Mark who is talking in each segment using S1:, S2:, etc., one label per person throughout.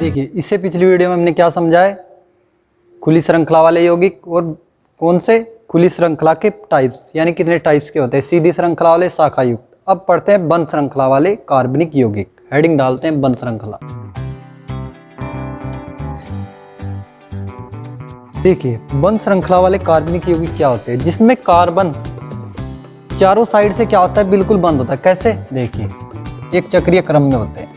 S1: देखिए, इससे पिछली वीडियो में हमने क्या समझा है, खुली श्रृंखला वाले यौगिक और कौन से खुली श्रृंखला के टाइप्स, यानी कितने टाइप्स के होते हैं, सीधी श्रृंखला वाले, शाखा युक्त। अब पढ़ते हैं बंद श्रृंखला वाले कार्बनिक यौगिक। हेडिंग डालते हैं बंद श्रृंखला। देखिए, बंद श्रृंखला वाले कार्बनिक यौगिक क्या होते हैं, जिसमें कार्बन चारों साइड से क्या होता है, बिल्कुल बंद होता है। कैसे? देखिए, एक चक्रीय क्रम में होते हैं।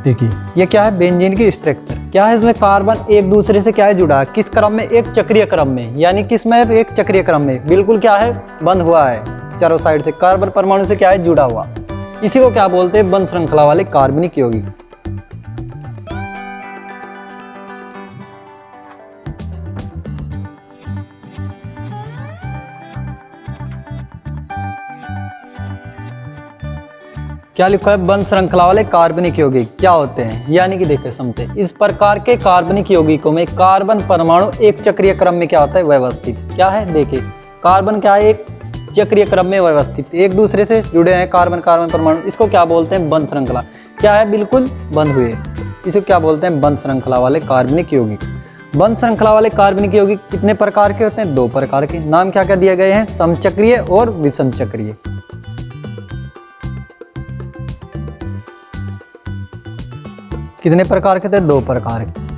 S1: देखिए, ये क्या है, बेंजीन की स्ट्रक्चर क्या है, इसमें कार्बन एक दूसरे से क्या है, जुड़ा है। किस क्रम में? एक चक्रीय क्रम में। यानी किस में? एक चक्रीय क्रम में, बिल्कुल क्या है, बंद हुआ है चारों साइड से, कार्बन परमाणु से क्या है, जुड़ा हुआ। इसी को क्या बोलते हैं, बंद श्रृंखला वाले कार्बनिक यौगिक। क्या लिखा है, बंद श्रृंखला वाले कार्बनिक यौगिक क्या होते हैं, यानी कि देखिए समझे, इस प्रकार के कार्बनिक यौगिकों में कार्बन परमाणु एक चक्रीय क्रम में क्या होता है, व्यवस्थित। क्या है? देखिए, कार्बन क्या है, एक चक्रीय क्रम में व्यवस्थित, एक दूसरे से जुड़े हैं कार्बन कार्बन परमाणु। इसको क्या बोलते हैं, बंद श्रृंखला। क्या है, बिल्कुल बंद हुए। इसको क्या बोलते हैं, बंद श्रृंखला वाले कार्बनिक यौगिक। बंद श्रृंखला वाले कार्बनिक यौगिक कितने प्रकार के होते हैं? 2 प्रकार के। नाम क्या क्या दिए गए हैं, समचक्रीय और विषम चक्रीय। कितने प्रकार के थे? 2 प्रकार के।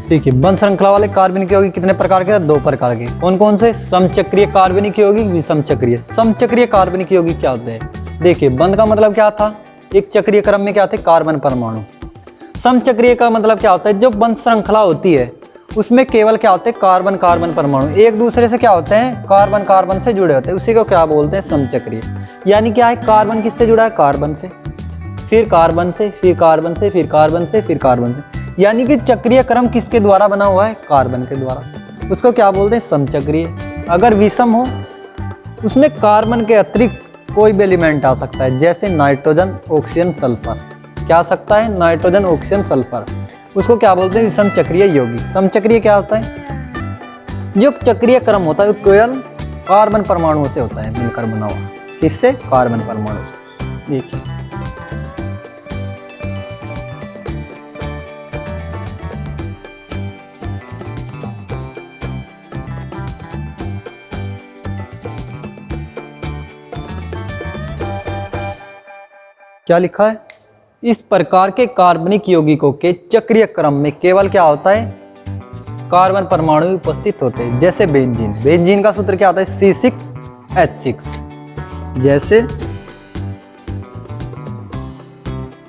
S1: देखिए, बंद श्रृंखला वाले कार्बनिक यौगिक कितने प्रकार के? 2 प्रकार के। कौन कौन से? समचक्रीय कार्बनिक यौगिक, विषम चक्रीय। समचक्रीय कार्बनिक यौगिक क्या होते हैं? देखिए, बंद का मतलब क्या था, एक चक्रीय क्रम में क्या थे, कार्बन परमाणु। समचक्रीय का मतलब क्या होता है, जो बंद श्रृंखला होती है उसमें केवल क्या होते हैं, कार्बन कार्बन परमाणु एक दूसरे से क्या होते हैं, कार्बन कार्बन से जुड़े होते हैं। उसी को क्या बोलते हैं, समचक्रीय। यानी क्या है, कार्बन किससे जुड़ा है, कार्बन से, फिर कार्बन से, फिर कार्बन से, फिर कार्बन से, फिर कार्बन से। यानी कि चक्रीय क्रम किसके द्वारा बना हुआ है, कार्बन के द्वारा। उसको क्या बोलते हैं, समचक्रीय। अगर विषम हो, उसमें कार्बन के अतिरिक्त कोई भी एलिमेंट आ सकता है, जैसे नाइट्रोजन, ऑक्सीजन, सल्फर। क्या आ सकता है, नाइट्रोजन, ऑक्सीजन, सल्फर। उसको क्या बोलते हैं, विषम चक्रीय यौगिक। समचक्रीय क्या होता है, जो चक्रीय क्रम होता है वो केवल कार्बन परमाणुओं से होता है, मिलकर बना हुआ। किससे? कार्बन परमाणु से। देखिए, क्या लिखा है, इस प्रकार के कार्बनिक यौगिकों के चक्रीय क्रम में केवल क्या होता है, कार्बन परमाणु उपस्थित होते हैं। जैसे बेंजीन, बेंजीन का सूत्र क्या होता है, C6H6। जैसे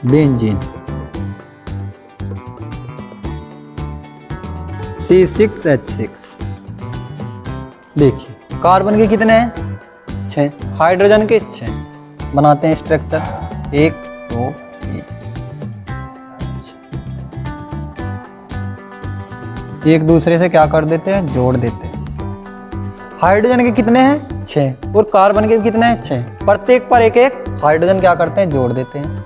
S1: बेंजीन, C6H6। देखिए, कार्बन के कितने हैं, 6, हाइड्रोजन के 6। बनाते हैं स्ट्रक्चर, 1 2 3। एक दूसरे से क्या कर देते हैं, जोड़ देते हैं। हाइड्रोजन के कितने हैं, 6, और कार्बन के कितने हैं, 6। प्रत्येक पर एक एक हाइड्रोजन क्या करते हैं, जोड़ देते हैं।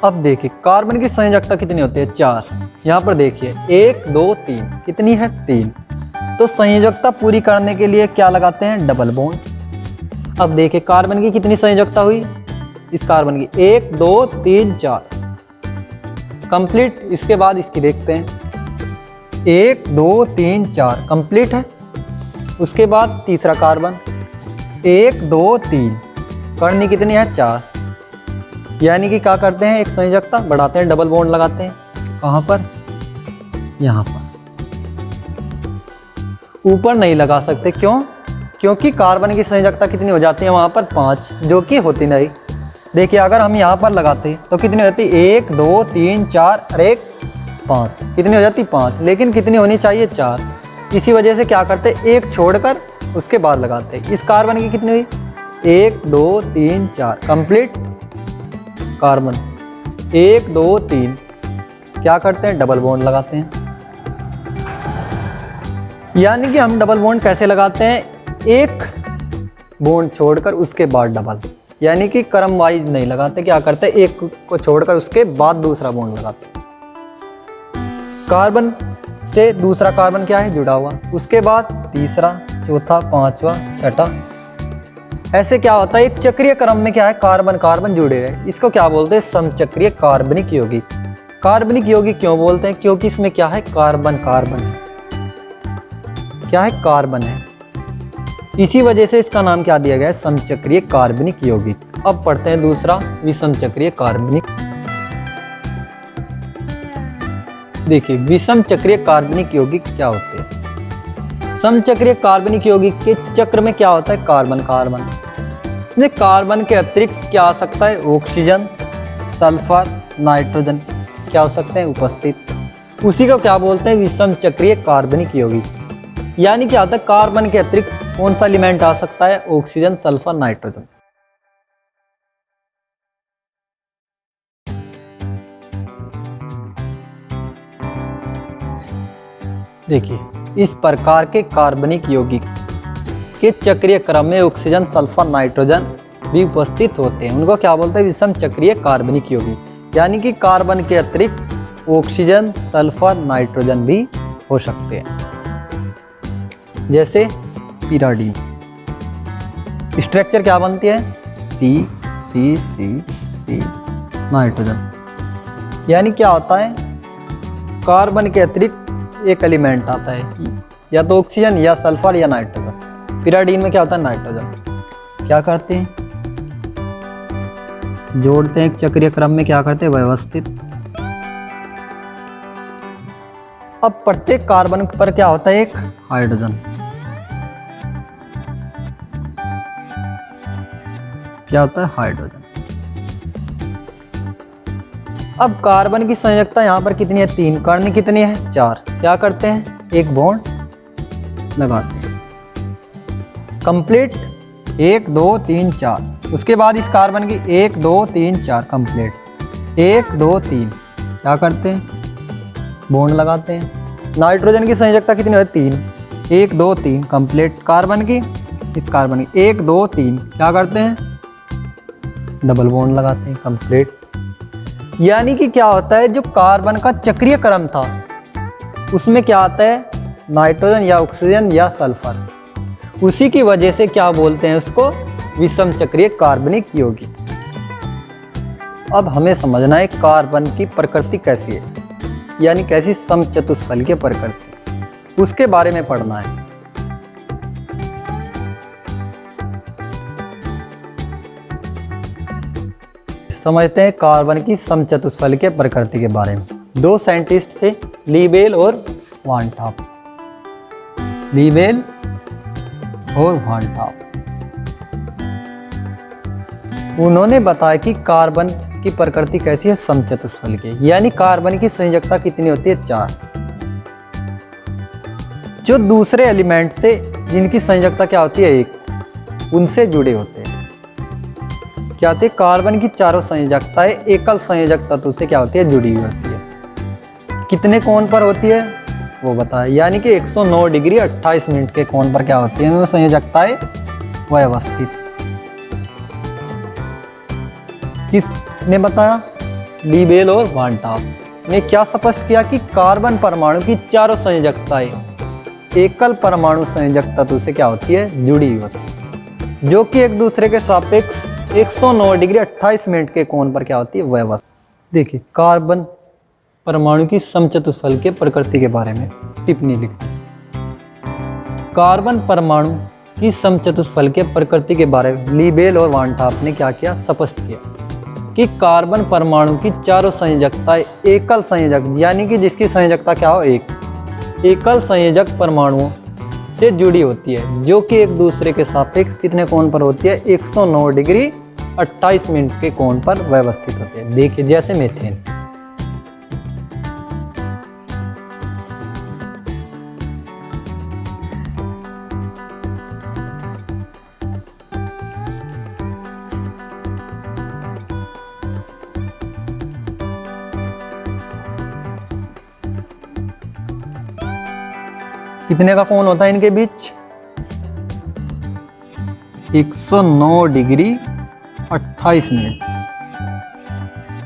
S1: अब देखिए, कार्बन की संयोजकता कितनी होती है, 4। यहाँ पर देखिए, 1 2 3, कितनी है, 3। तो संयोजकता पूरी करने के लिए क्या लगाते हैं, डबल बॉन्ड। अब देखिए, कार्बन की कितनी संयोजकता हुई, इस कार्बन की 1 2 3 4 कंप्लीट। इसके बाद इसकी देखते हैं, 1 2 3 4 कंप्लीट है। उसके बाद तीसरा कार्बन, 1 2 3, करनी कितनी है, 4। यानी कि क्या करते हैं, एक संयोजकता बढ़ाते हैं, डबल बॉन्ड लगाते हैं। कहाँ पर, यहाँ पर। ऊपर नहीं लगा सकते, क्यों? क्योंकि कार्बन की संयोजकता कितनी हो जाती है वहाँ पर, 5, जो कि होती नहीं। देखिए, अगर हम यहाँ पर लगाते तो कितनी होती, 1 2 3 4 और 1 5, कितनी हो जाती, 5। लेकिन कितनी होनी चाहिए, 4। इसी वजह से क्या करते, एक छोड़कर उसके बाद लगाते। इस कार्बन की कितनी हुई, 1 2 3 4 कंप्लीट। कार्बन 1 2 3 क्या करते हैं, डबल बॉन्ड लगाते हैं। यानी कि हम डबल बॉन्ड कैसे लगाते हैं, एक बॉन्ड छोड़कर उसके बाद डबल, यानी कि क्रम वाइज नहीं लगाते। क्या करते हैं, एक को छोड़कर उसके बाद दूसरा बॉन्ड लगाते हैं। कार्बन से दूसरा कार्बन क्या है, जुड़ा हुआ, उसके बाद तीसरा, चौथा, पांचवा, छठा। ऐसे क्या होता है, एक चक्रीय क्रम में क्या है, कार्बन कार्बन जुड़े हुए। इसको क्या बोलते हैं, समचक्रीय कार्बनिक यौगिक। कार्बनिक यौगिक क्यों बोलते हैं, क्योंकि इसमें क्या है, कार्बन कार्बन है। क्या है, कार्बन है। इसी वजह से इसका नाम क्या दिया गया है, समचक्रीय कार्बनिक यौगिक। अब पढ़ते हैं दूसरा, विषम चक्रीय कार्बनिक। देखिए विषम चक्रीय कार्बनिक यौगिक क्या होते हैं। समचक्रीय कार्बनिक यौगिक के चक्र में क्या होता है, कार्बन कार्बन। इसमें कार्बन के अतिरिक्त क्या आ सकता है, ऑक्सीजन, सल्फर, नाइट्रोजन क्या हो सकते हैं उपस्थित। उसी को क्या बोलते हैं, विषम चक्रीय कार्बनिक यौगिक। यानी क्या होता है, कार्बन के अतिरिक्त कौन सा एलिमेंट आ सकता है, ऑक्सीजन, सल्फर, नाइट्रोजन। देखिए इस प्रकार के कार्बनिक यौगिक के चक्रीय क्रम में ऑक्सीजन, सल्फर, नाइट्रोजन भी उपस्थित होते हैं। उनको क्या बोलते हैं, विषम चक्रीय कार्बनिक यौगिक। यानी कि कार्बन के अतिरिक्त ऑक्सीजन, सल्फर, नाइट्रोजन भी हो सकते हैं। जैसे पिराडीन, स्ट्रक्चर क्या बनती है, सी सी सी सी नाइट्रोजन। यानी क्या होता है, कार्बन के अतिरिक्त एक एलिमेंट आता है, या तो ऑक्सीजन या सल्फर या नाइट्रोजन। पिराडीन में क्या होता है, नाइट्रोजन। क्या करते हैं, जोड़ते हैं एक चक्रीय क्रम में, क्या करते हैं, व्यवस्थित। अब प्रत्येक कार्बन पर क्या होता है, एक हाइड्रोजन। क्या होता है, हाइड्रोजन। अब कार्बन की संयोजकता यहाँ पर कितनी है, 3। कर्ण कितनी है, 4। क्या करते हैं, एक बॉन्ड लगाते हैं, कंप्लीट। 1 2 3 4। उसके बाद इस कार्बन की 1 2 3 4 कंप्लीट। 1 2 3 क्या करते हैं, बॉन्ड लगाते हैं। नाइट्रोजन की संयोजकता कितनी है, 3। 1 2 3 कंप्लीट। कार्बन की, इस कार्बन की 1 2 3 क्या करते हैं, डबल बॉन्ड लगाते हैं, कंप्लीट। यानी कि क्या होता है, जो कार्बन का चक्रीय क्रम था उसमें क्या आता है, नाइट्रोजन या ऑक्सीजन या सल्फर। उसी की वजह से क्या बोलते हैं उसको, विषम चक्रीय कार्बनिक यौगिक। अब हमें समझना है कार्बन की प्रकृति कैसी है, यानी कैसी समचतुष्फलकीय प्रकृति, उसके बारे में पढ़ना है। समझते हैं कार्बन की समचतुष्फलकीय प्रकृति के बारे में। 2 साइंटिस्ट थे, लीबेल और वान टॉप। लीबेल और वान टॉप, उन्होंने बताया कि कार्बन की प्रकृति कैसी है, समचतुष्फलकीय। यानी कार्बन की संयोजकता कितनी होती है, 4। जो दूसरे एलिमेंट से जिनकी संयोजकता क्या होती है, 1, उनसे जुड़े होते हैं। क्या होती है, कार्बन की चारों संयोजकताएं एकल संयोजक तत्व से क्या होती है, जुड़ी हुई होती है। कितने कोण पर होती है वो बताया, यानी कि 109 डिग्री 28 मिनट के कोण पर क्या होती है, संयोजकताएं व्यवस्थित। किसने बताया, लीबेल और वान टॉप ने क्या स्पष्ट किया कि कार्बन परमाणु की चारों संयोजकताएं एकल परमाणु संयोजक तत्व से क्या होती है, जुड़ी हुई होती है, जो कि एक दूसरे के सापेक्ष 109 डिग्री 28 मिनट के कोण पर क्या होती है, व्यवस्थित। देखिए कार्बन परमाणु की समचतुष्फलकीय प्रकृति के बारे में टिप्पणी लिखी। कार्बन परमाणु की समचतुष्फलकीय प्रकृति के बारे में लीबेल और वान टॉप ने क्या किया, स्पष्ट किया कि कार्बन परमाणु की चारों संयोजकताएं एकल संयोजक, यानी कि जिसकी संयोजकता क्या हो, 1, एकल संयोजक परमाणुओं से जुड़ी होती है, जो कि एक दूसरे के सापेक्ष कितने कोण पर होती है, 109 डिग्री 28 मिनट के कोण पर व्यवस्थित होते हैं। देखिए जैसे मीथेन, कितने का कोण होता है इनके बीच? 109 डिग्री 28 मिनट।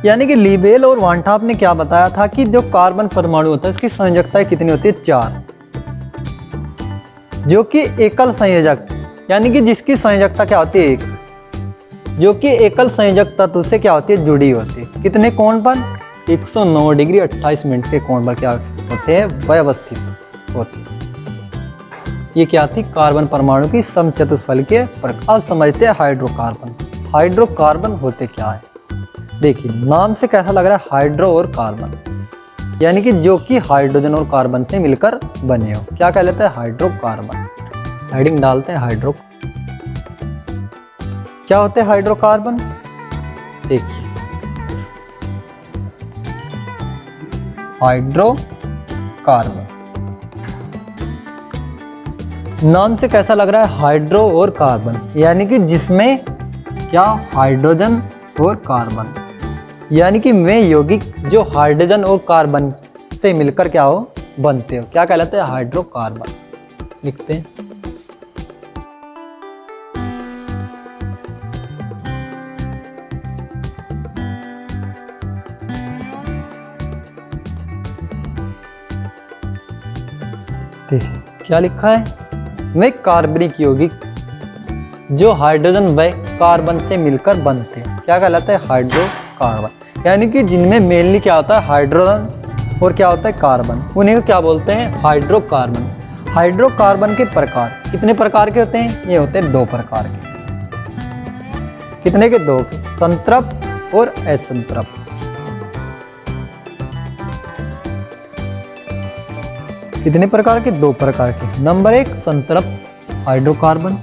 S1: यानी कि लीबेल और वान टॉप ने क्या बताया था कि जो कार्बन परमाणु होता है उसकी संयोजकताएं कितनी होती है? 4, जो कि एकल संयोजक, यानी कि जिसकी संयोजकता क्या होती है? 1, जो कि एकल संयोजक तत्व से क्या होती है? जुड़ी होती है। कितने कोण पर? 109 डिग्री 28 मिनट के कोण पर क्या होते हैं? व्यवस्थित होते हैं। ये क्या थी? कार्बन परमाणु की समचतुष्फल के प्रकार। अब समझते हैं हाइड्रोकार्बन। हाइड्रोकार्बन होते क्या है? देखिए नाम से कैसा लग रहा है? हाइड्रो और कार्बन, यानी कि जो कि हाइड्रोजन और कार्बन से मिलकर बने हो। क्या कहलाता है? हाइड्रोकार्बन। हेडिंग डालते हैं हाइड्रो। क्या होते हैं हाइड्रोकार्बन? देखिए हाइड्रोकार्बन नाम से कैसा लग रहा है? हाइड्रो और कार्बन, यानी कि जिसमें क्या? हाइड्रोजन और कार्बन, यानी कि वे यौगिक जो हाइड्रोजन और कार्बन से मिलकर क्या हो? बनते हो। क्या कहलाते हैं? हाइड्रोकार्बन। लिखते हैं। देखिए क्या लिखा है? वे कार्बनिक यौगिक जो हाइड्रोजन व कार्बन से मिलकर बनते हैं। क्या कहलाता है? हाइड्रोकार्बन। यानी कि जिनमें मेनली क्या होता है? हाइड्रोजन और क्या होता है? कार्बन। उन्हें क्या बोलते हैं? हाइड्रोकार्बन। हाइड्रोकार्बन के प्रकार कितने प्रकार के होते हैं? ये होते हैं 2 प्रकार के। कितने के? 2 के। संतृप्त और असंतृप्त। कितने प्रकार के? 2 प्रकार के। नंबर 1 संतृप्त हाइड्रोकार्बन।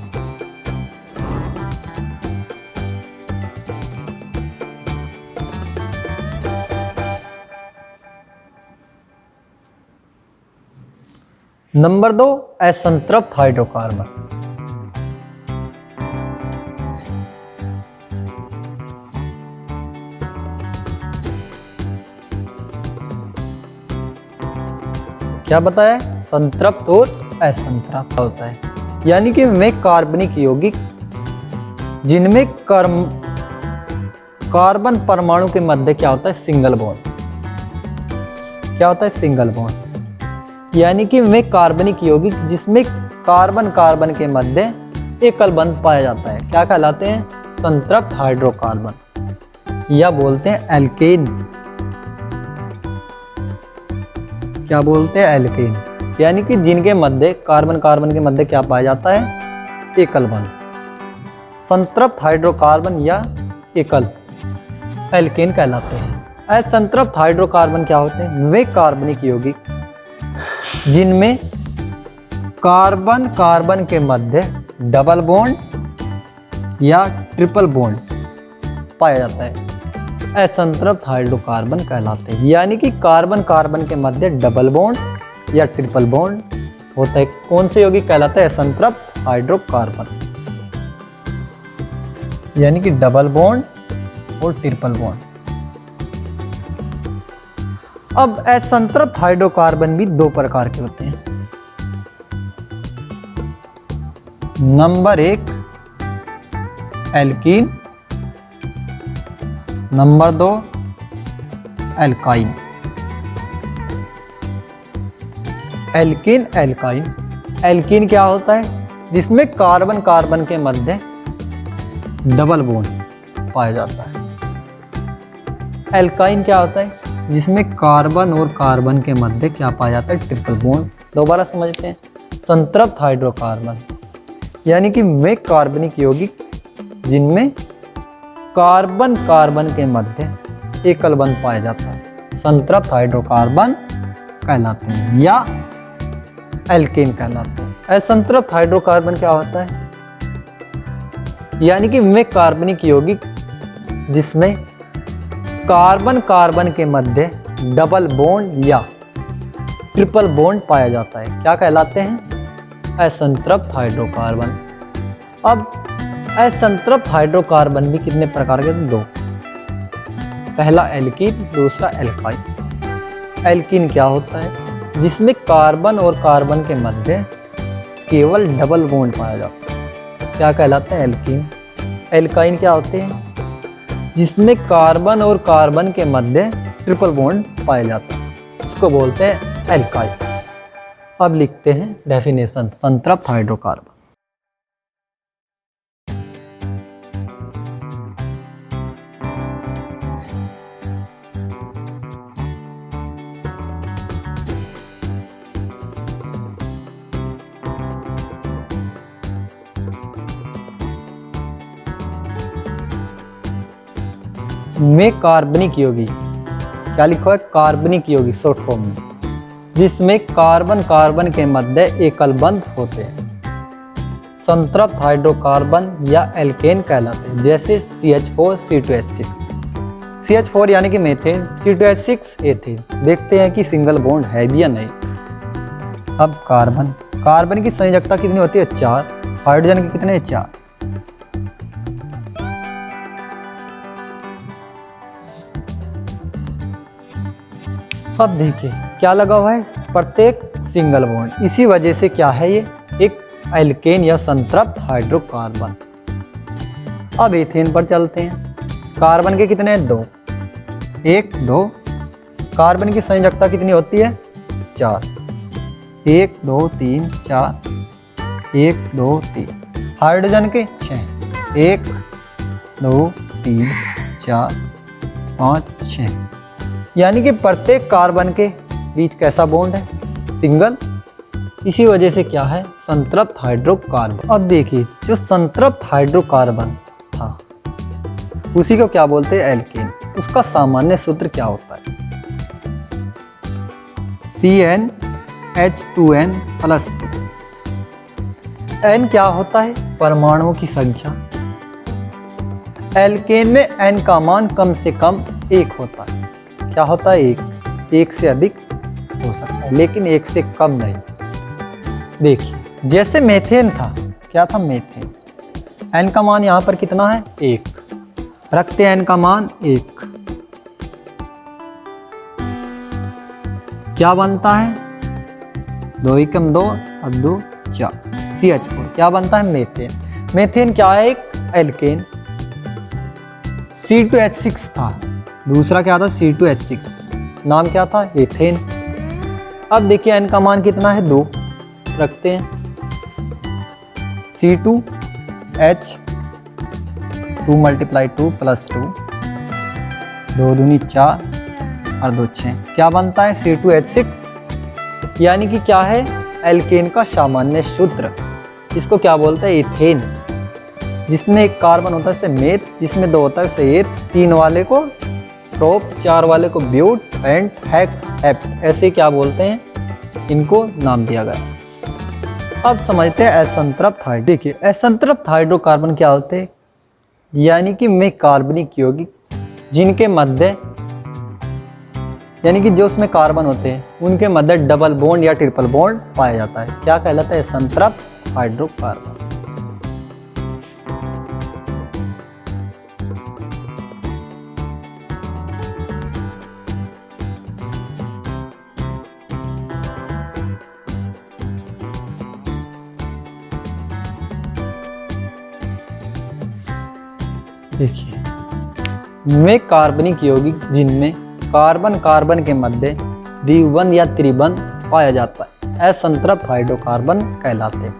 S1: Number 2 असंतृप्त hydrocarbon. क्या बताया? संतृप्त और असंतृप्त होता है, यानी कि वे कार्बनिक यौगिक जिनमें कार्बन परमाणु के मध्य क्या होता है? Single bond. क्या होता है? Single bond. यानी कि वे कार्बनिक यौगिक जिसमें कार्बन कार्बन के मध्य एकल बंध पाया जाता है। क्या कहलाते हैं? संतृप्त हाइड्रोकार्बन, या बोलते हैं एल्केन। क्या बोलते हैं? एल्केन। यानी कि जिनके मध्य कार्बन कार्बन के मध्य क्या पाया जाता है? एकल बंध। संतृप्त हाइड्रोकार्बन या एकल एल्केन कहलाते हैं। असंतृप्त हाइड्रोकार्बन क्या होते हैं? वे कार्बनिक यौगिक जिनमें कार्बन कार्बन के मध्य डबल बॉन्ड या ट्रिपल बॉन्ड पाया जाता है। असंतृप्त हाइड्रोकार्बन कहलाते हैं, यानी कि कार्बन कार्बन के मध्य डबल बॉन्ड या ट्रिपल बॉन्ड होता है। कौन से यौगिक कहलाते हैं? असंतृप्त हाइड्रोकार्बन, यानी कि डबल बॉन्ड और ट्रिपल बॉन्ड। अब असंतृप्त हाइड्रोकार्बन भी 2 प्रकार के होते हैं। Number 1 alkene, number 2 alkyne. Alkene alkyne. Alkene क्या होता है? जिसमें कार्बन कार्बन के मध्य डबल बॉन्ड पाया जाता है। एल्काइन क्या होता है? जिसमें कार्बन और कार्बन के मध्य क्या पाया जाता है? Triple bond. दोबारा समझते हैं। संतृप्त हाइड्रोकार्बन, यानी कि वे कार्बनिक यौगिक जिनमें कार्बन कार्बन के मध्य एकल बंध पाया जाता है, संतृप्त हाइड्रोकार्बन कहलाते हैं या एल्केन कहलाते हैं। असंतृप्त हाइड्रोकार्बन क्या होता है? यानी कि वे कार्बनिक यौगिक जिसमें कार्बन कार्बन के मध्य डबल बॉन्ड या ट्रिपल बॉन्ड पाया जाता है। क्या कहलाते हैं? असंतृप्त हाइड्रोकार्बन। अब असंतृप्त हाइड्रोकार्बन भी कितने प्रकार के? 2। पहला एल्कीन, दूसरा एल्काइन। एल्कीन क्या होता है? जिसमें कार्बन और कार्बन के मध्य केवल डबल बॉन्ड पाया जाता है, क्या कहलाता है? एल्कीन। एल्काइन क्या होते हैं? जिसमें कार्बन और कार्बन के मध्य ट्रिपल बॉन्ड पाया जाता है, उसको बोलते हैं एल्काइन। अब लिखते हैं डेफिनेशन संतृप्त हाइड्रोकार्बन। में कार्बनिक यौगिक, क्या लिखा है? कार्बनिक यौगिक शॉर्ट फॉर्म में, जिसमें कार्बन कार्बन के मध्य एकल बंध होते हैं, संतृप्त हाइड्रोकार्बन या एल्केन कहलाते हैं। जैसे CH4 C2H6, CH4 यानी कि मीथेन, C2H6 एथेन। देखते हैं कि सिंगल बॉन्ड है भी या नहीं। अब कार्बन, कार्बन की संयोजकता कितनी होती है? 4। हाइड्रोजन के कितने? 4। अब देखिए क्या लगा हुआ है? प्रत्येक सिंगल बॉन्ड। इसी वजह से क्या है ये? एक एल्केन या संतृप्त हाइड्रोकार्बन। अब एथेन पर चलते हैं। कार्बन के कितने? 2। 1 2। कार्बन की संयोजकता कितनी होती है? 4। 1 2 3 4। 1 2 3। हाइड्रोजन के 6। 1 2 3 4 5 6। यानी कि प्रत्येक कार्बन के बीच कैसा बॉन्ड है? सिंगल। इसी वजह से क्या है? संतृप्त हाइड्रोकार्बन। अब देखिए जो संतृप्त हाइड्रोकार्बन था उसी को क्या बोलते हैं? एल्केन। उसका सामान्य सूत्र क्या होता है? CnH2n+2। n क्या होता है? परमाणुओं की संख्या। एल्केन में n का मान कम से कम 1 होता है। क्या होता है? 1। 1 से अधिक हो सकता है लेकिन 1 से कम नहीं। देखिए जैसे मेथेन था, क्या था? मेथेन। n का मान यहाँ पर कितना है? 1। रखते हैं n का मान 1। क्या बनता है? 2 एकम 2 और 2 4। CH4 क्या बनता है? मेथेन। मेथेन क्या है? एक एल्केन। C2H6 था, दूसरा क्या था? C2H6। नाम क्या था? एथेन। अब देखिए n का मान कितना है? 2। रखते हैं C2H 2 × 2 + 2। 2 दूनी 4 और 2 6। क्या बनता है? C2H6। यानी कि क्या है? एल्केन का सामान्य सूत्र। इसको क्या बोलते हैं? एथेन। जिसमें एक कार्बन होता है उसे मेथ, जिसमें 2 होता है उसे एथ, 3 वाले को प्रोप, 4 वाले को ब्यूट, पेंट, हेक्स, हेप्ट, ऐसे क्या बोलते हैं? इनको नाम दिया गया। अब समझते हैं असंतृप्त हाइड्रो। देखिए असंतृप्त हाइड्रोकार्बन क्या होते हैं? यानी कि में कार्बनिक यौगिक जिनके मध्य, यानी कि जो उसमें कार्बन होते हैं उनके मध्य डबल बॉन्ड या ट्रिपल बॉन्ड पाया जाता है। क्या कहलाता है? असंतृप्त हाइड्रोकार्बन। देखिए में कार्बनिक यौगिक जिनमें कार्बन कार्बन के मध्य द्विबंध या त्रिबंध पाया जाता है असंतृप्त हाइड्रोकार्बन कहलाते हैं।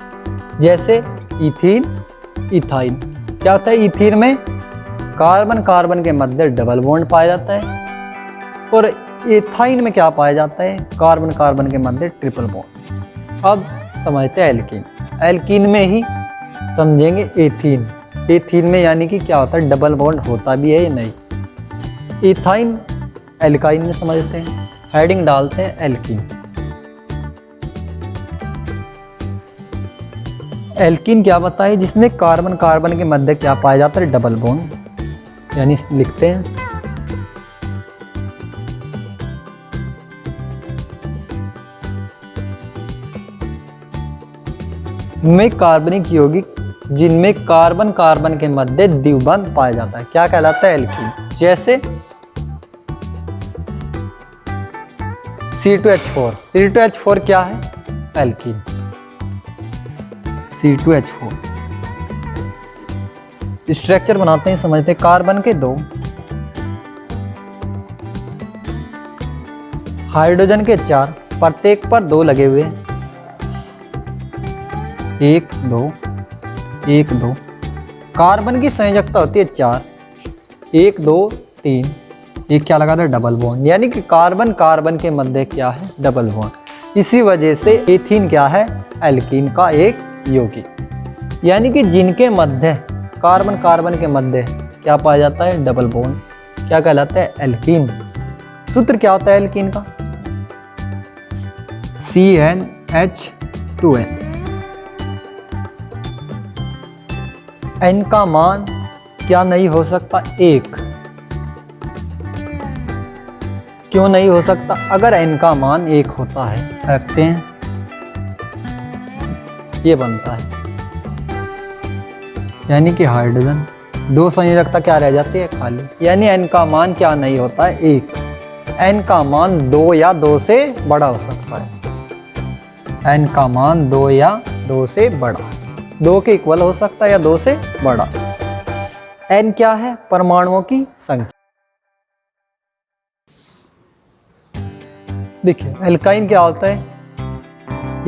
S1: जैसे इथीन, इथाइन। क्या होता है? इथीन में कार्बन कार्बन के मध्य डबल बॉन्ड पाया जाता है और एथाइन में क्या पाया जाता है? कार्बन कार्बन के मध्य ट्रिपल बॉन्ड। अब समझते हैं एल्कीन। एल्कीन में ही समझेंगे एथीन। एथीन में यानी कि क्या होता है? डबल बॉन्ड होता भी है या नहीं। इथाइन एल्काइन में समझते हैं, हेडिंग डालते हैं एल्कीन। एल्कीन क्या बताए? जिसमें कार्बन कार्बन के मध्य क्या पाया जाता है? Double bond. यानी लिखते हैं में कार्बनिक यौगिक जिनमें कार्बन कार्बन के मध्य द्विबंध पाया जाता है। क्या कहलाता है? एल्कीन। जैसे C2H4, C2H4 क्या है? एल्कीन। C2H4 स्ट्रक्चर बनाते हैं, समझते हैं। कार्बन के 2, हाइड्रोजन के 4, प्रत्येक पर 2 लगे हुए हैं। 1 2 1 2। कार्बन की संयोजकता होती है 4, 1 2 3। ये क्या लगा था? Double bond. यानी कि कार्बन कार्बन के मध्य क्या है? Double bond. इसी वजह से एथीन क्या है? एल्कीन का एक यौगिक। यानी कि जिनके मध्य कार्बन कार्बन के मध्य क्या पाया जाता है? Double bond. क्या कहलाता है? एल्कीन। सूत्र क्या होता है एल्कीन का? CnH2n। n का मान क्या नहीं हो सकता? 1। क्यों नहीं हो सकता? अगर n का मान 1 होता है, रखते हैं, ये बनता है। यानी कि हाइड्रोजन 2 संयोजकता क्या रह जाती है? खाली। यानी n का मान क्या नहीं होता है? 1। n का मान 2 या 2 से बड़ा हो सकता है। n का मान 2 या 2 से बड़ा, 2 के इक्वल हो सकता है या 2 से बड़ा। n क्या है? परमाणुओं की संख्या। देखिए एल्काइन क्या होता है?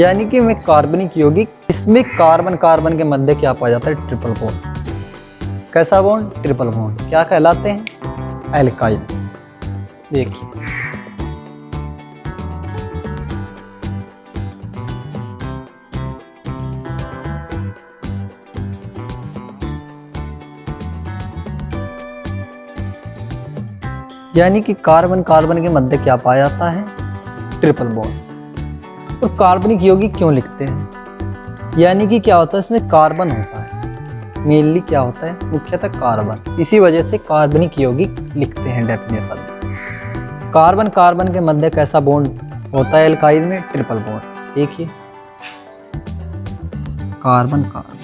S1: यानी कि में कार्बनिक यौगिक, इसमें कार्बन कार्बन के मध्य क्या पाया जाता है? Triple bond. कैसा बॉन्ड? Triple bond. क्या कहलाते हैं? एल्काइन। देखिए यानी कि कार्बन कार्बन के मध्य क्या पाया जाता है? Triple bond. और कार्बनिक यौगिक क्यों लिखते हैं? यानी कि क्या होता है? इसमें कार्बन होता है, मेनली क्या होता है? मुख्यतः कार्बन। इसी वजह से कार्बनिक यौगिक लिखते हैं डेफिनेशन में। कार्बन कार्बन के मध्य कैसा बॉन्ड होता है एल्काइन में? Triple bond. देखिए कार्बन कार्बन।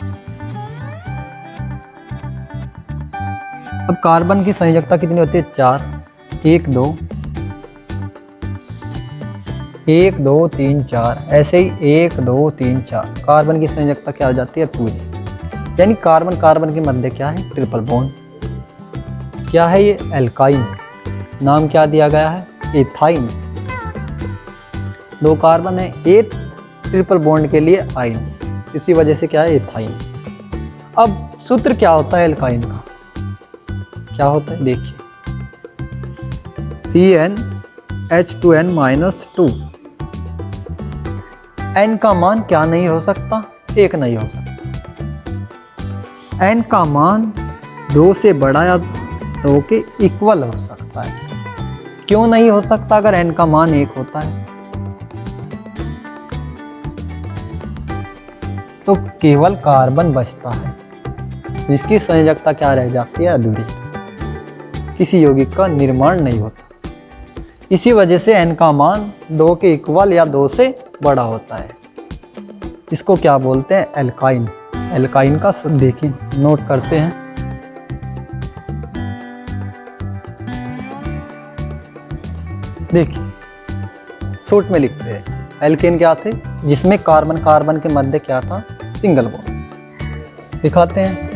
S1: अब कार्बन की संयोजकता कितनी होती है? 4, 1 2 1 2 3 4। ऐसे ही 1 2 3 4 कार्बन की संयोजकता क्या हो जाती है? पूरी। यानी कार्बन कार्बन के मध्य क्या है? Triple bond. क्या है ये? एल्काइन। नाम क्या दिया गया है? एथाइन। 2 कार्बन है, एथ, ट्रिपल बॉन्ड के लिए आइन, इसी वजह से क्या है? एथाइन। अब सूत्र क्या होता है एल्काइन का? क्या होता है? देखिए CnH2n -2। n का मान क्या नहीं हो सकता? 1 नहीं हो सकता। n का मान 2 से बड़ा या 2 के इक्वल हो सकता है। क्यों नहीं हो सकता अगर n का मान 1 होता है? तो केवल कार्बन बचता है, जिसकी संयोजकता क्या रह जाती है? अधूरी। किसी यौगिक का निर्माण नहीं होता। इसी वजह से n का मान 2 के इक्वल या 2 से बड़ा होता है। इसको क्या बोलते हैं? एल्काइन। एल्काइन का सूत्र देखिए, नोट करते हैं। देखिए शॉर्ट में लिखते हैं। एल्केन क्या थे? जिसमें कार्बन कार्बन के मध्य क्या था? Single bond. दिखाते हैं।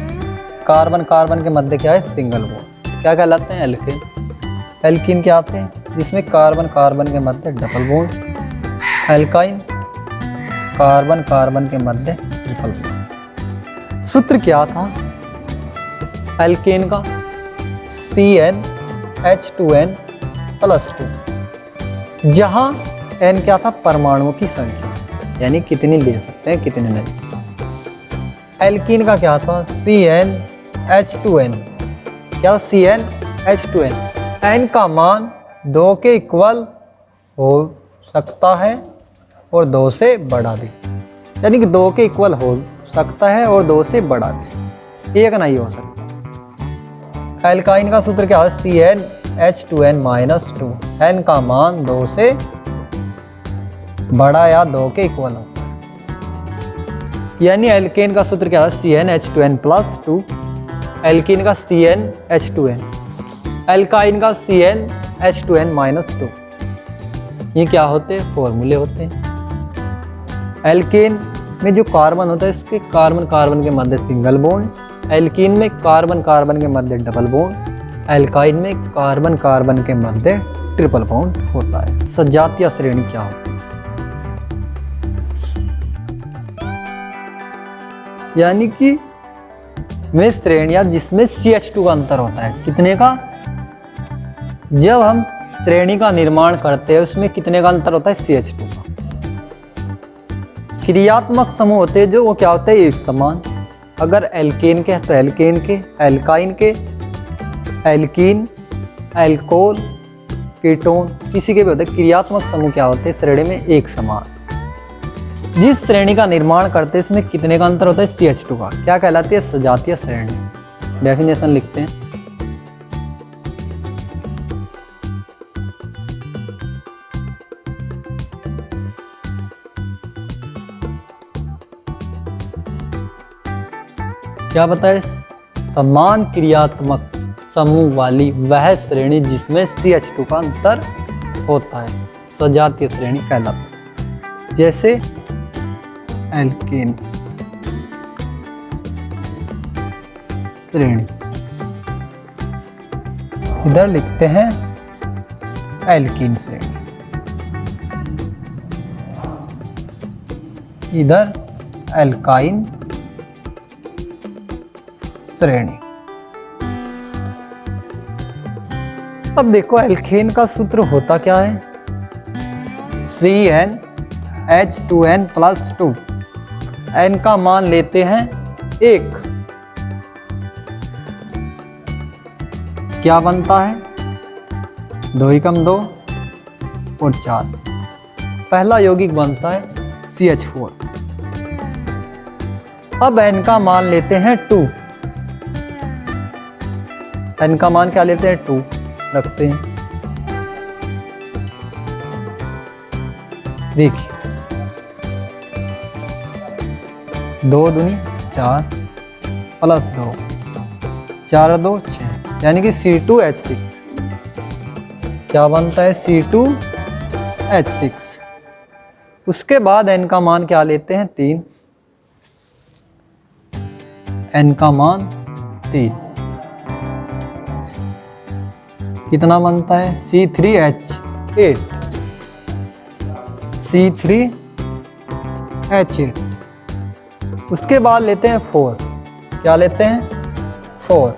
S1: कार्बन कार्बन के मध्य क्या है? Single bond. क्या कहलाते हैं? एल्केन। एल्कीन क्या आते हैं? जिसमें कार्बन कार्बन के मध्य double bond. Alkyne carbon carbon के मध्य ट्रिपल बॉन्ड। सूत्र क्या था एल्केन का? CnH2n +2। जहां n क्या था? परमाणुओं की संख्या, यानी कितनी ले सकते हैं कितने नहीं। एल्कीन का क्या था? CnH2n। क्या? CnH2n। n का मान 2 के इक्वल हो सकता है और 2 से बड़ा भी। यानी कि 2 के इक्वल हो सकता है और 2 से बड़ा भी, 1 नहीं हो सकता। एल्काइन का सूत्र क्या है? CnH2n -2। n का मान 2 से बड़ा या 2 के इक्वल होता है। यानी एल्केन का सूत्र क्या है? CnH2n +2। एल्कीन का CnH2n। एल्काइन का CnH2n -2। ये क्या होते हैं? फॉर्मूले होते हैं। एल्केन में जो कार्बन होता है इसके कार्बन कार्बन के मध्य सिंगल बॉन्ड, एल्कीन में कार्बन कार्बन के मध्य डबल बॉन्ड, एल्काइन में कार्बन कार्बन के मध्य ट्रिपल बॉन्ड होता है। सजातीय श्रेणी क्या होती है? यानी कि वे श्रेणियां जिसमें CH2 का अंतर होता है। कितने का? जब हम श्रेणी का निर्माण करते हैं उसमें कितने का अंतर होता है? CH2 का। क्रियात्मक समूह होते हैं जो वो क्या होते हैं? एक समान। अगर एल्केन के तो एल्केन के, एल्काइन के, एल्कीन, एल्कोल, कीटोन, किसी के भी होते हैं। क्रियात्मक समूह क्या होते हैं? श्रेणी में एक समान। जिस श्रेणी का निर्माण करते हैं इसमें कितने का अंतर होता है? CH2 का। क्या कहलाती है? सजातीय श्रेणी। डेफिनेशन लिखते हैं। क्या बताए? समान क्रियात्मक समूह वाली वह श्रेणी जिसमें CH2 का अंतर होता है सजातीय श्रेणी कहलाती है। जैसे एल्केन श्रेणी, इधर लिखते हैं एल्कीन श्रेणी, इधर एल्काइन श्रेणी। अब देखो एल्केन का सूत्र होता क्या है? CnH2n+2। n का मान लेते हैं 1। क्या बनता है? 2 × 2 और 4। पहला यौगिक बनता है CH4। अब n का मान लेते हैं 2। n का मान क्या लेते हैं? 2 रखते हैं। देखिए 2 दूनी 4 + 2, 4 और 2 6, यानी कि C2H6। क्या बनता है? C2H6। उसके बाद n का मान क्या लेते हैं? 3। n का मान 3 कितना बनता है? C3H8। C3H8। उसके बाद लेते हैं 4। क्या लेते हैं? 4।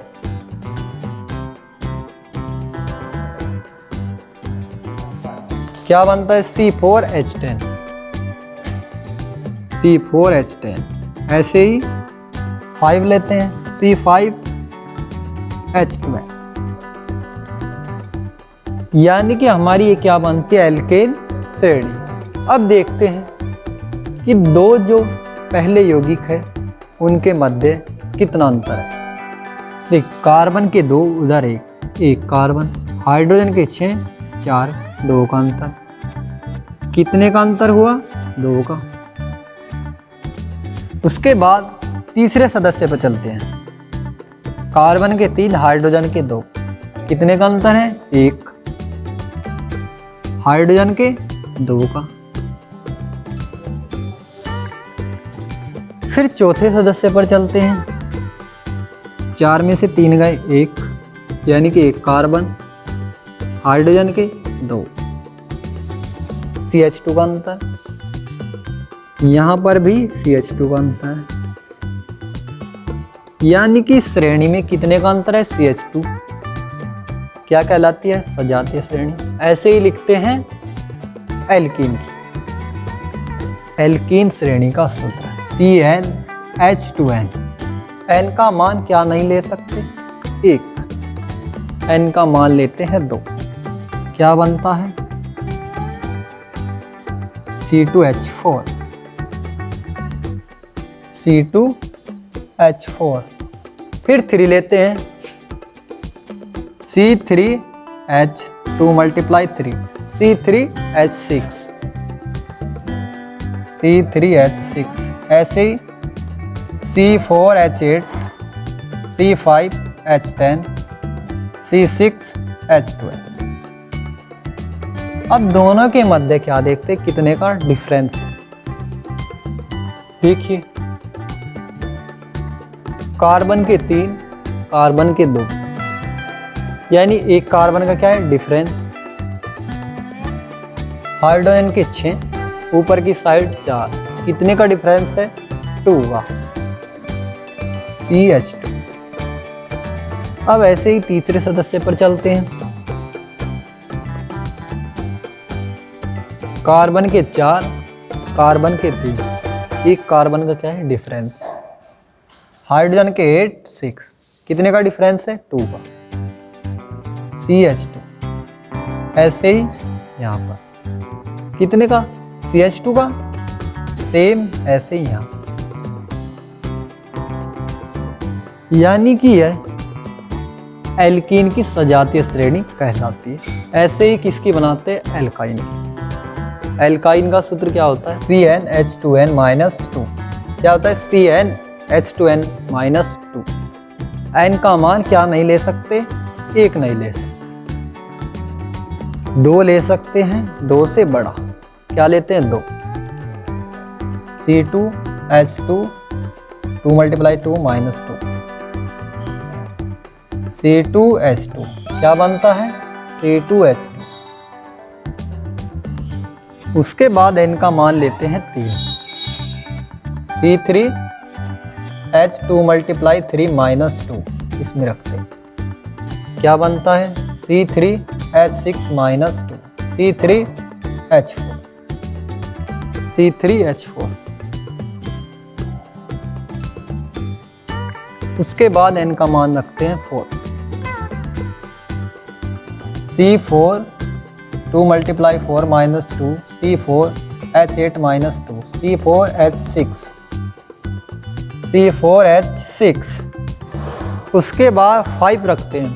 S1: क्या बनता है? C4H10। C4H10। ऐसे ही 5 लेते हैं, C5H12। यानी कि हमारी ये क्या बनती है? एल्केन श्रेणी। अब देखते हैं कि 2 जो पहले यौगिक है उनके मध्य कितना अंतर है। देख, कार्बन के 2, उधर 1 कार्बन, हाइड्रोजन के 6, 4, 2 का अंतर। कितने का अंतर हुआ? 2 का। उसके बाद तीसरे सदस्य पर चलते हैं। कार्बन के 3, हाइड्रोजन के 2। कितने का अंतर है? 1। हाइड्रोजन के 2 का। फिर चौथे सदस्य पर चलते हैं। 4 में से 3 गए, 1, यानी कि 1 कार्बन, हाइड्रोजन के 2, CH2 का अंतर। यहां पर भी CH2 का अंतर है, यानी कि श्रेणी में कितने का अंतर है? CH2। क्या कहलाती है? सजातीय श्रेणी। ऐसे ही लिखते हैं एल्कीन की। एल्कीन श्रेणी का सूत्र CnH2n। n का मान क्या नहीं ले सकते? 1। n का मान लेते हैं 2। क्या बनता है? C2H4। C2H4। फिर 3 लेते हैं, C3H2 × 3, C3H6। C3H6। ऐसे ही C4H8, C5H10, C6H12। अब दोनों के मध्य क्या देखते हैं, कितने का डिफरेंस है। देखिए कार्बन के 3, कार्बन के 2, यानी एक कार्बन का क्या है डिफरेंस। हाइड्रोजन के 6, ऊपर की साइड 4, कितने का डिफरेंस है 2 का, CH2। अब ऐसे ही तीसरे सदस्य पर चलते हैं। कार्बन के 4, कार्बन के 3, एक कार्बन का क्या है डिफरेंस। हाइड्रोजन के 8, 6, कितने का डिफरेंस है 2 का, CH2। ऐसे ही यहाँ पर कितने का, CH2 का, सेम ऐसे ही यहाँ, यानी कि यह एल्कीन की सजातीय श्रेणी कहलाती है। ऐसे ही किसकी बनाते हैं, एल्काइन की। एल्काइन का सूत्र क्या होता है, CnH2n-2। क्या होता है, CnH2n-2। n का मान क्या नहीं ले सकते, 1 नहीं ले सकते, 2 ले सकते हैं, 2 से बड़ा क्या लेते हैं 2। C2H2 2 × 2 - 2, C2H2 क्या बनता है, C2H2। उसके बाद n का मान लेते हैं 3, C3H2 × 3 - 2, इसमें रखते हैं, क्या बनता है C3H6 - 2, C3H4, C3H4। उसके बाद n का मान रखते हैं 4, C4 2 × 4 - 2, C4H8 - 2, C4H6, C4H6। उसके बाद 5 रखते हैं,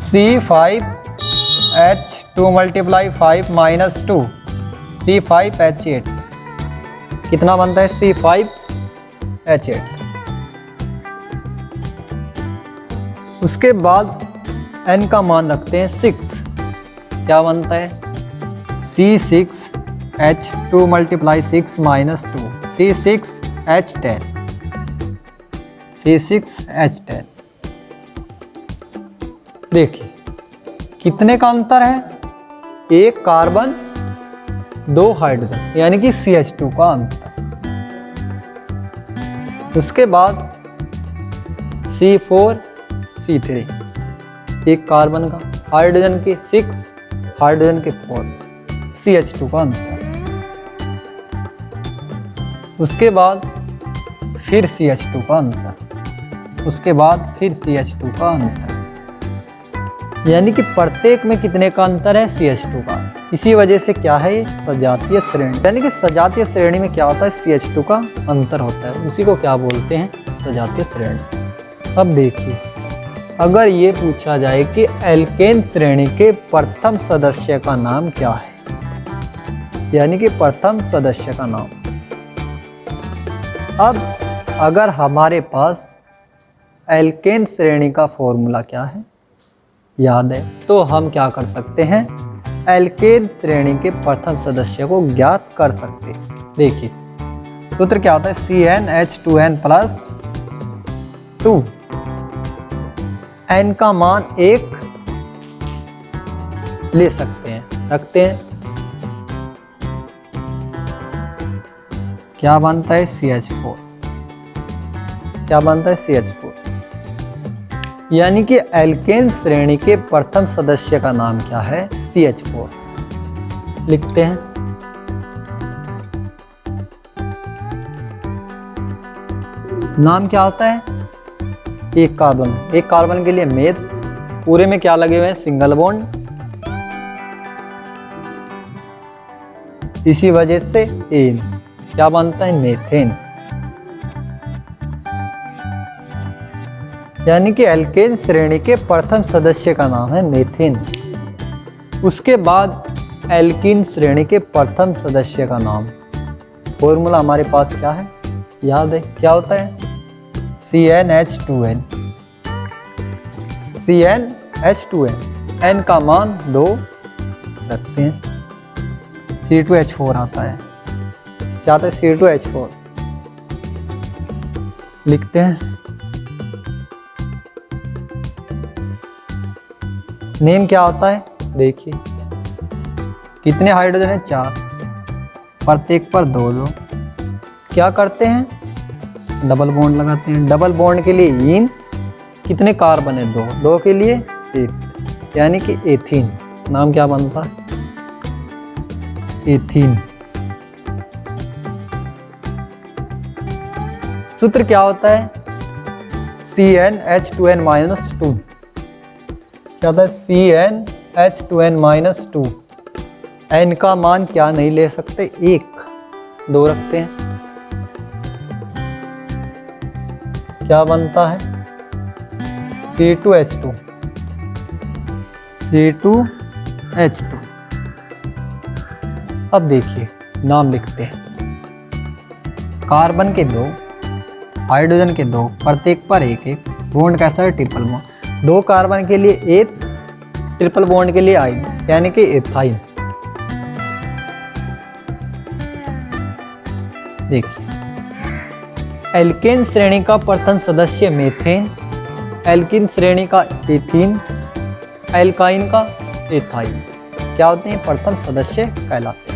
S1: C5H2 × 5 - 2, C5H8। कितना बनता है, C5H8। उसके बाद n का मान रखते हैं 6, क्या बनता है C6H2 × 6 - 2, C6H10, C6H10। देखिए कितने का अंतर है, 1 कार्बन 2 हाइड्रोजन, यानी कि CH2 का अंतर। उसके बाद C4 C3, 1 कार्बन का, हाइड्रोजन के 6, हाइड्रोजन के 4, CH2 का अंतर। उसके बाद फिर CH2 का अंतर, उसके बाद फिर CH2 का अंतर, यानी कि प्रत्येक में कितने का अंतर है, CH2 का। इसी वजह से क्या है ये सजातीय श्रेणी, यानी कि सजातीय श्रेणी में क्या होता है, CH2 का अंतर होता है, उसी को क्या बोलते हैं, सजातीय श्रेणी। अब देखिए अगर ये पूछा जाए कि एल्केन श्रेणी के प्रथम सदस्य का नाम क्या है, यानी कि प्रथम सदस्य का नाम। अब अगर हमारे पास एल्केन श्रेणी का फॉर्मूला क्या है याद है, तो हम क्या कर सकते हैं, एल्केन श्रेणी के प्रथम सदस्य को ज्ञात कर सकते हैं। देखिए सूत्र क्या होता है, CnH2n+2, n का मान 1 ले सकते हैं, रखते हैं, क्या बनता है CH4, क्या बनता है CH4, यानी कि एल्केन श्रेणी के प्रथम सदस्य का नाम क्या है, CH4। लिखते हैं, नाम क्या होता है, 1 कार्बन, 1 कार्बन के लिए मेथ्स, पूरे में क्या लगे हुए हैं, सिंगल बॉन्ड, इसी वजह से एन, क्या बनता है मेथेन, यानी कि एल्केन श्रेणी के प्रथम सदस्य का नाम है मेथेन। उसके बाद एल्कीन श्रेणी के प्रथम सदस्य का नाम, फॉर्मूला हमारे पास क्या है याद है, क्या होता है CnH2n, CnH2n। n का मान 2 रखते हैं। C2H4 आता है, क्या आता है? C2H4 लिखते हैं। नेम क्या होता है? देखिए कितने हाइड्रोजन है? 4, प्रत्येक पर 2 क्या करते हैं? डबल बॉन्ड लगाते हैं। डबल बॉन्ड के लिए इन कितने कार्बन है? 2 के लिए 1, यानी कि एथीन। नाम क्या बनता है? एथीन। सूत्र क्या होता है? CnH2n-2। क्या होता है? CnH2n-2। n का मान क्या नहीं ले सकते? 1, 2 रखते हैं। क्या बनता है? C2H2। C2H2। अब देखिए नाम लिखते हैं। कार्बन के 2, हाइड्रोजन के 2, प्रत्येक पर 1, बॉन्ड कैसा है? Triple bond. 2 कार्बन के लिए 1, ट्रिपल बॉन्ड के लिए आइन, यानी कि एथाइन। देखिए एल्केन श्रेणी का प्रथम सदस्य मेथेन, एल्किन श्रेणी का एथीन, एल्काइन का एथाइन क्या होते हैं? प्रथम सदस्य कहलाते हैं।